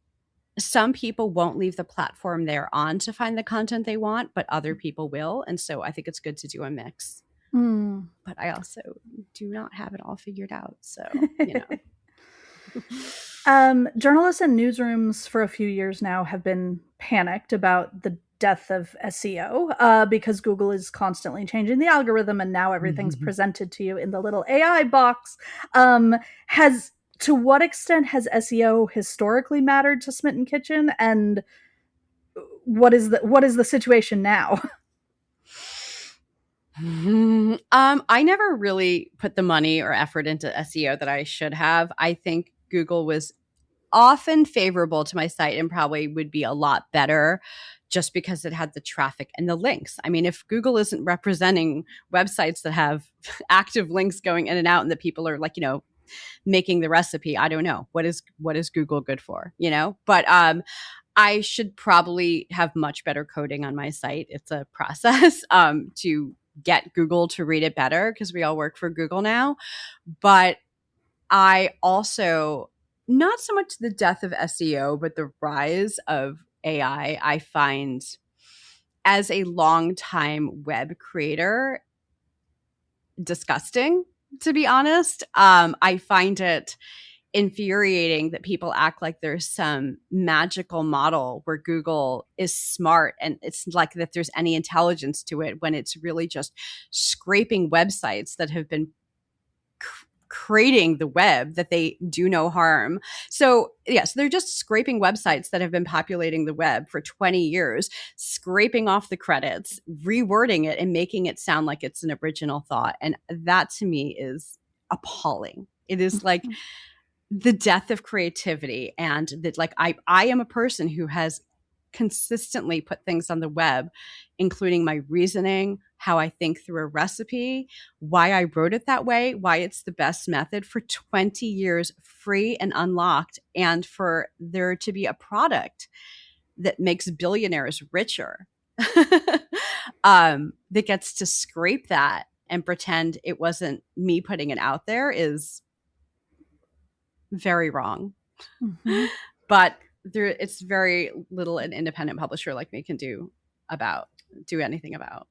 some people won't leave the platform they're on to find the content they want, but other people will. And so I think it's good to do a mix. Mm. But I also do not have it all figured out. So, you know. Journalists and newsrooms for a few years now have been panicked about the death of SEO because Google is constantly changing the algorithm and now everything's presented to you in the little AI box. Has to what extent has SEO historically mattered to Smitten Kitchen, and what is the situation now? I never really put the money or effort into SEO that I should have. I think Google was often favorable to my site and probably would be a lot better just because it had the traffic and the links. I mean, if Google isn't representing websites that have active links going in and out and that people are like, you know, making the recipe, I don't know. What is Google good for, you know? But I should probably have much better coding on my site. It's a process to get Google to read it better because we all work for Google now. But I also, not so much the death of SEO, but the rise of AI, I find as a longtime web creator disgusting, to be honest. I find it infuriating that people act like there's some magical model where Google is smart and it's like that there's any intelligence to it when it's really just scraping websites that have been creating the web that they do no harm. So, yes, they're just scraping websites that have been populating the web for 20 years, scraping off the credits, rewording it and making it sound like it's an original thought. And that to me is appalling. It is like the death of creativity, and that like I am a person who has consistently put things on the web, including my reasoning, how I think through a recipe, why I wrote it that way, why it's the best method for 20 years free and unlocked, and for there to be a product that makes billionaires richer that gets to scrape that and pretend it wasn't me putting it out there is very wrong. Mm-hmm. But it's very little an independent publisher like me can do anything about.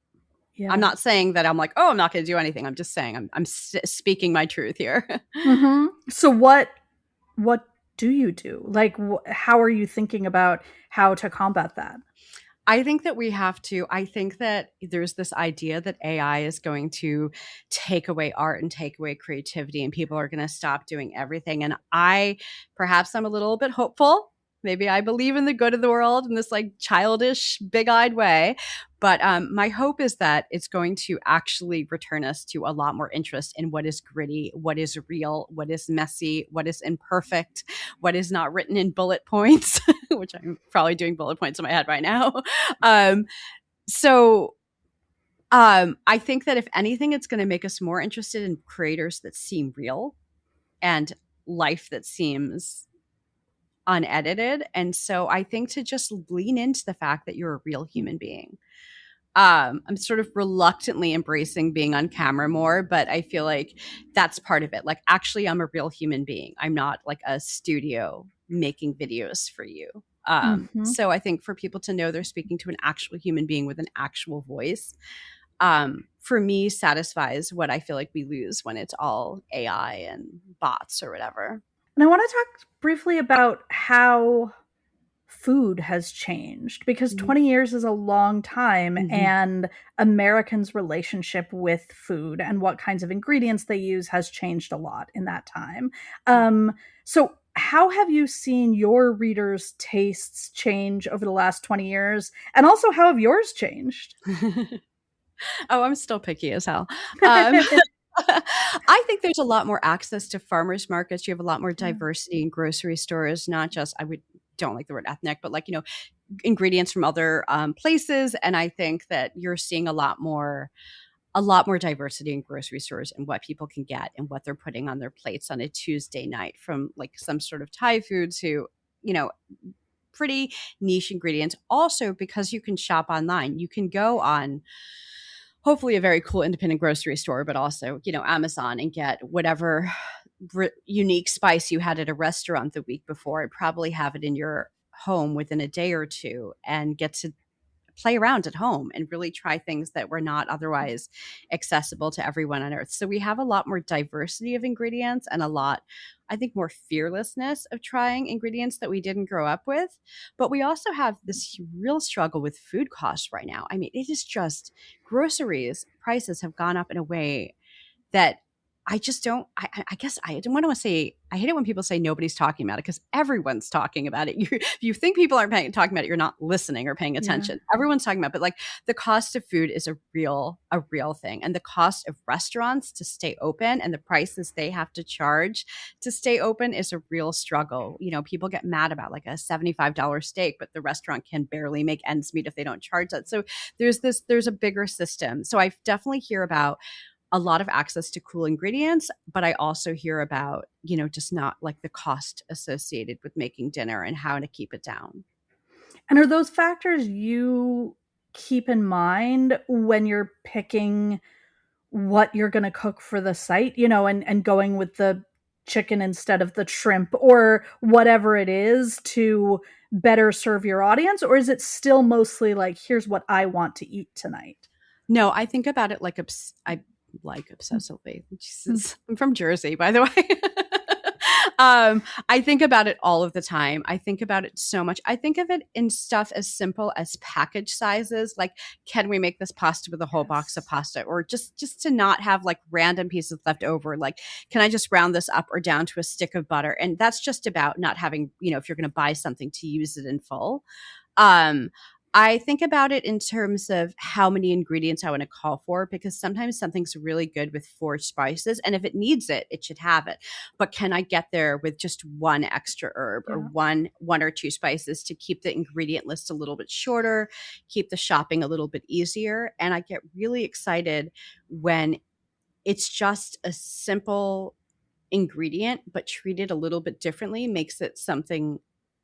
Yeah. I'm not saying that I'm like, oh, I'm not going to do anything. I'm just saying I'm speaking my truth here. Mm-hmm. So what do you do? Like, how are you thinking about how to combat that? I think that there's this idea that AI is going to take away art and take away creativity and people are going to stop doing everything. And perhaps I'm a little bit hopeful. Maybe I believe in the good of the world in this like childish, big-eyed way. But my hope is that it's going to actually return us to a lot more interest in what is gritty, what is real, what is messy, what is imperfect, what is not written in bullet points, which I'm probably doing bullet points in my head right now. So I think that if anything, it's going to make us more interested in creators that seem real and life that seems unedited. And so I think to just lean into the fact that you're a real human being. I'm sort of reluctantly embracing being on camera more, but I feel like that's part of it. Like, actually, I'm a real human being. I'm not like a studio making videos for you. So I think for people to know they're speaking to an actual human being with an actual voice, for me, satisfies what I feel like we lose when it's all AI and bots or whatever. And I want to talk briefly about how food has changed, because 20 years is a long time, and Americans' relationship with food and what kinds of ingredients they use has changed a lot in that time. So how have you seen your readers' tastes change over the last 20 years? And also, how have yours changed? Oh, I'm still picky as hell. I think there's a lot more access to farmers markets. You have a lot more diversity in grocery stores, not just, don't like the word ethnic, but like, you know, ingredients from other places. And I think that you're seeing a lot more diversity in grocery stores and what people can get and what they're putting on their plates on a Tuesday night, from like some sort of Thai food to, you know, pretty niche ingredients. Also, because you can shop online, you can go on hopefully a very cool independent grocery store, but also, Amazon, and get whatever unique spice you had at a restaurant the week before and probably have it in your home within a day or two and get to play around at home and really try things that were not otherwise accessible to everyone on earth. So we have a lot more diversity of ingredients and a lot, I think, more fearlessness of trying ingredients that we didn't grow up with. But we also have this real struggle with food costs right now. I mean, it is just groceries prices have gone up in a way that I just don't. I guess I don't want to say. I hate it when people say nobody's talking about it because everyone's talking about it. If you think people aren't talking about it, you're not listening or paying Yeah. attention. Everyone's talking about it, but like the cost of food is a real thing, and the cost of restaurants to stay open and the prices they have to charge to stay open is a real struggle. People get mad about like a $75 steak, but the restaurant can barely make ends meet if they don't charge that. So there's a bigger system. So I definitely hear about a lot of access to cool ingredients, but I also hear about, just not like the cost associated with making dinner and how to keep it down. And are those factors you keep in mind when you're picking what you're going to cook for the site, and going with the chicken instead of the shrimp or whatever it is to better serve your audience? Or is it still mostly like, here's what I want to eat tonight? No, I think about it like I like obsessively. Jesus, I'm from Jersey, by the way. I think about it all of the time. I think about it so much. I think of it in stuff as simple as package sizes. Like, can we make this pasta with a whole box of pasta, or just to not have like random pieces left over? Like, can I just round this up or down to a stick of butter? And that's just about not having, if you're going to buy something, to use it in full. Um, I think about it in terms of how many ingredients I want to call for, because sometimes something's really good with 4 spices, and if it needs it, it should have it. But can I get there with just one extra herb or Yeah. one or two spices to keep the ingredient list a little bit shorter, keep the shopping a little bit easier? And I get really excited when it's just a simple ingredient, but treated a little bit differently makes it something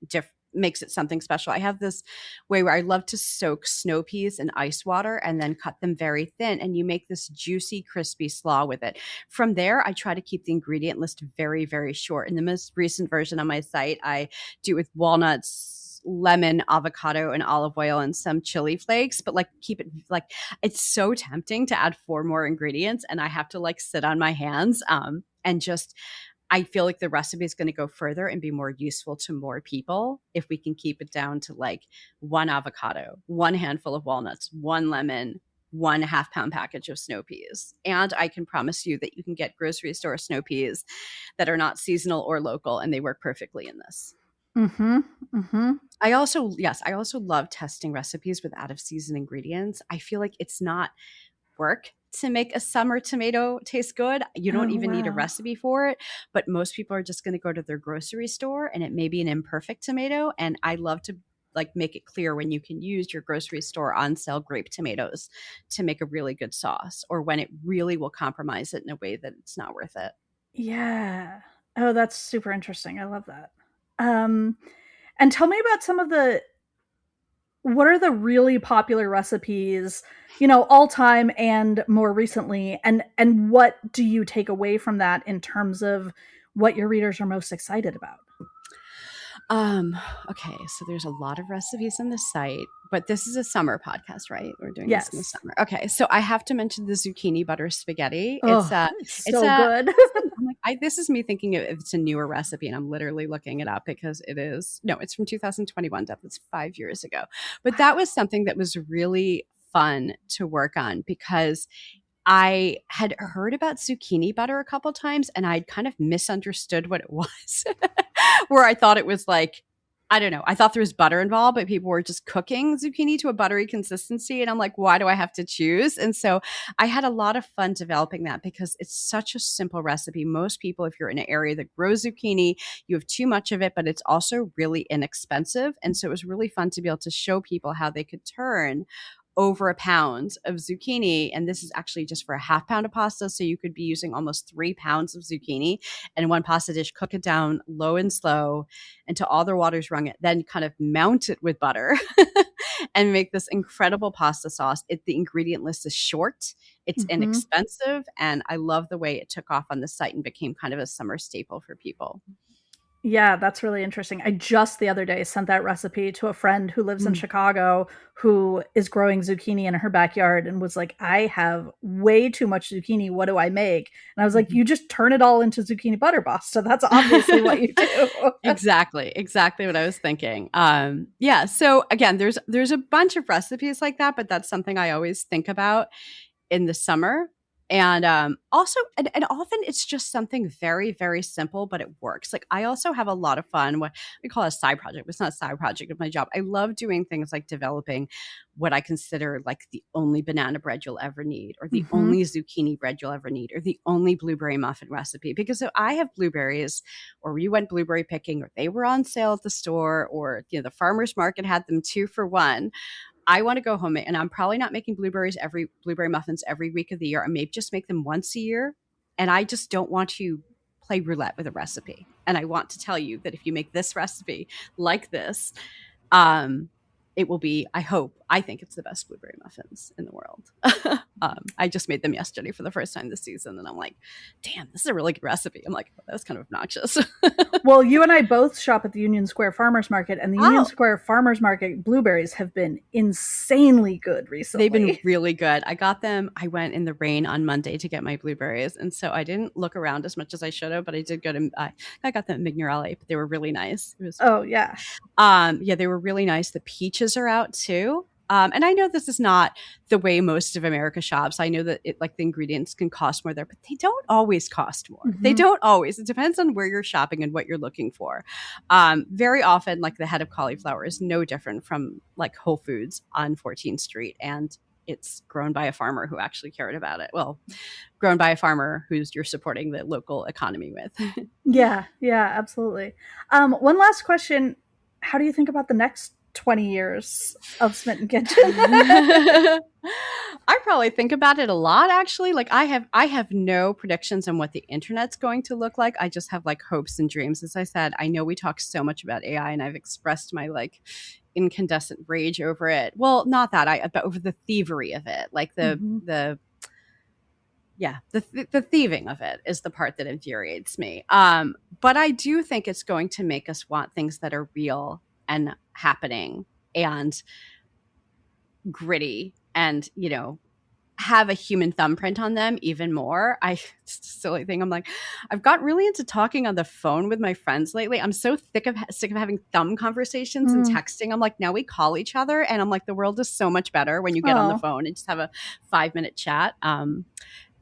different. Makes it something special. I have this way where I love to soak snow peas in ice water and then cut them very thin, and you make this juicy, crispy slaw with it. From there, I try to keep the ingredient list very, very short. In the most recent version on my site, I do it with walnuts, lemon, avocado, and olive oil, and some chili flakes, but like keep it like, it's so tempting to add 4 more ingredients, and I have to like sit on my hands and just, I feel like the recipe is going to go further and be more useful to more people if we can keep it down to like 1 avocado, 1 handful of walnuts, 1 lemon, 1 half-pound package of snow peas. And I can promise you that you can get grocery store snow peas that are not seasonal or local, and they work perfectly in this. Mm-hmm. Mm-hmm. I also love testing recipes with out of season ingredients. I feel like it's not work to make a summer tomato taste good. You don't Oh, even need a wow. recipe for it, but most people are just going to go to their grocery store and it may be an imperfect tomato. And I love to like make it clear when you can use your grocery store on sale grape tomatoes to make a really good sauce, or when it really will compromise it in a way that it's not worth it. Yeah. Oh, that's super interesting. I love that. Um, and tell me about what are the really popular recipes, all time and more recently, and what do you take away from that in terms of what your readers are most excited about? Um, okay, so there's a lot of recipes on the site, but this is a summer podcast, right? We're doing this in the Yes. summer. Okay, so I have to mention the zucchini butter spaghetti. Oh, it's It's so good. I'm like, this is me thinking if it's a newer recipe, and I'm literally looking it up because it is. No, it's from 2021. That's 5 years ago. But that was something that was really fun to work on because I had heard about zucchini butter a couple times and I'd kind of misunderstood what it was, where I thought it was like, I don't know. I thought there was butter involved, but people were just cooking zucchini to a buttery consistency. And I'm like, why do I have to choose? And so I had a lot of fun developing that because it's such a simple recipe. Most people, if you're in an area that grows zucchini, you have too much of it, but it's also really inexpensive. And so it was really fun to be able to show people how they could turn over a pound of zucchini. And this is actually just for a half pound of pasta. So you could be using almost 3 pounds of zucchini in one pasta dish, cook it down low and slow until all the water's wrung, then kind of mount it with butter and make this incredible pasta sauce. The ingredient list is short, it's inexpensive, and I love the way it took off on the site and became kind of a summer staple for people. Yeah, that's really interesting. I just the other day sent that recipe to a friend who lives in Chicago who is growing zucchini in her backyard and was like, I have way too much zucchini. What do I make? And I was like, you just turn it all into zucchini butter pasta. That's obviously what you do. Exactly what I was thinking. Yeah. So again, there's a bunch of recipes like that, but that's something I always think about in the summer. And also, and often it's just something very, very simple, but it works. Like I also have a lot of fun, what we call a side project, but it's not a side project of my job. I love doing things like developing what I consider like the only banana bread you'll ever need, or the only zucchini bread you'll ever need, or the only blueberry muffin recipe. Because if I have blueberries, or we went blueberry picking, or they were on sale at the store, or the farmer's market had them 2 for 1, I want to go home, and I'm probably not making blueberry muffins every week of the year. I may just make them once a year. And I just don't want to play roulette with a recipe. And I want to tell you that if you make this recipe like this, it will be, I think it's the best blueberry muffins in the world. I just made them yesterday for the first time this season. And I'm like, damn, this is a really good recipe. I'm like, that was kind of obnoxious. Well, you and I both shop at the Union Square Farmers Market, and the Union Square Farmers Market blueberries have been insanely good recently. They've been really good. I got them. I went in the rain on Monday to get my blueberries. And so I didn't look around as much as I should have, but I did go to, I got them at Mignorale, but they were really nice. Yeah, they were really nice. The peaches are out too. And I know this is not the way most of America shops. I know that the ingredients can cost more there, but they don't always cost more. They don't always. It depends on where you're shopping and what you're looking for. Very often, like the head of cauliflower is no different from like Whole Foods on 14th Street. And it's grown by a farmer who actually cared about it. Well, grown by a farmer who's you're supporting the local economy with. Yeah, absolutely. One last question. How do you think about the next 20 years of Smitten Kitchen? I probably think about it a lot, actually. Like I have no predictions on what the internet's going to look like. I just have like hopes and dreams. As I said, I know we talk so much about AI, and I've expressed my like incandescent rage over it. Well, not that, but over the thievery of it. Like the thieving of it is the part that infuriates me. But I do think it's going to make us want things that are real and happening and gritty and, have a human thumbprint on them even more. It's a silly thing. I'm like, I've got really into talking on the phone with my friends lately. I'm so sick of having thumb conversations and texting. I'm like, now we call each other, and I'm like, the world is so much better when you get on the phone and just have a 5-minute chat.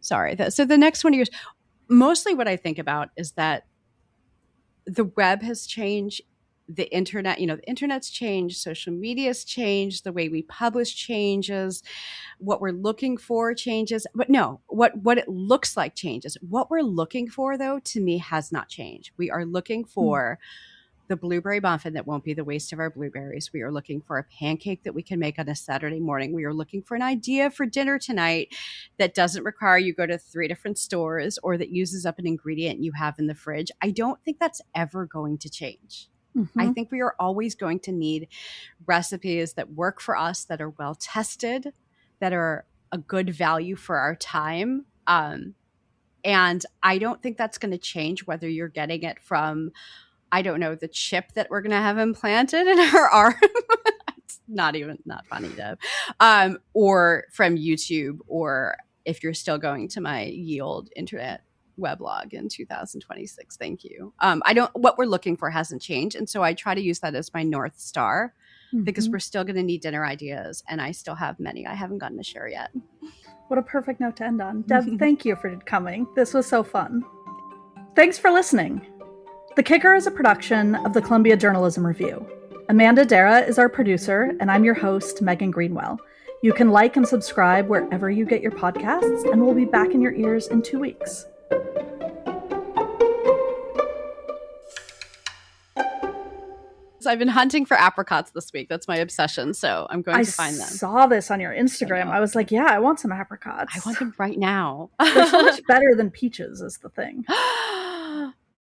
Sorry. So the next 20 years, mostly what I think about is that the web has changed. The internet, the internet's changed, social media's changed, the way we publish changes, what we're looking for changes. But no, what it looks like changes. What we're looking for, though, to me has not changed. We are looking for the blueberry muffin that won't be the waste of our blueberries. We are looking for a pancake that we can make on a Saturday morning. We are looking for an idea for dinner tonight that doesn't require you go to 3 different stores or that uses up an ingredient you have in the fridge. I don't think that's ever going to change. I think we are always going to need recipes that work for us, that are well tested, that are a good value for our time. And I don't think that's going to change whether you're getting it from, I don't know, the chip that we're going to have implanted in our arm. It's not funny, Deb. Or from YouTube, or if you're still going to my ye old internet weblog in 2026. Thank you. What we're looking for hasn't changed. And so I try to use that as my North Star because we're still going to need dinner ideas. And I still have many I haven't gotten to share yet. What a perfect note to end on. Deb, thank you for coming. This was so fun. Thanks for listening. The Kicker is a production of the Columbia Journalism Review. Amanda Darrach is our producer, and I'm your host, Megan Greenwell. You can like and subscribe wherever you get your podcasts, and we'll be back in your ears in 2 weeks. So I've been hunting for apricots this week. That's my obsession. So I'm going I to find them. saw this on your Instagram. I was like, yeah, I want some apricots. I want them right now. They're so much better than peaches is the thing.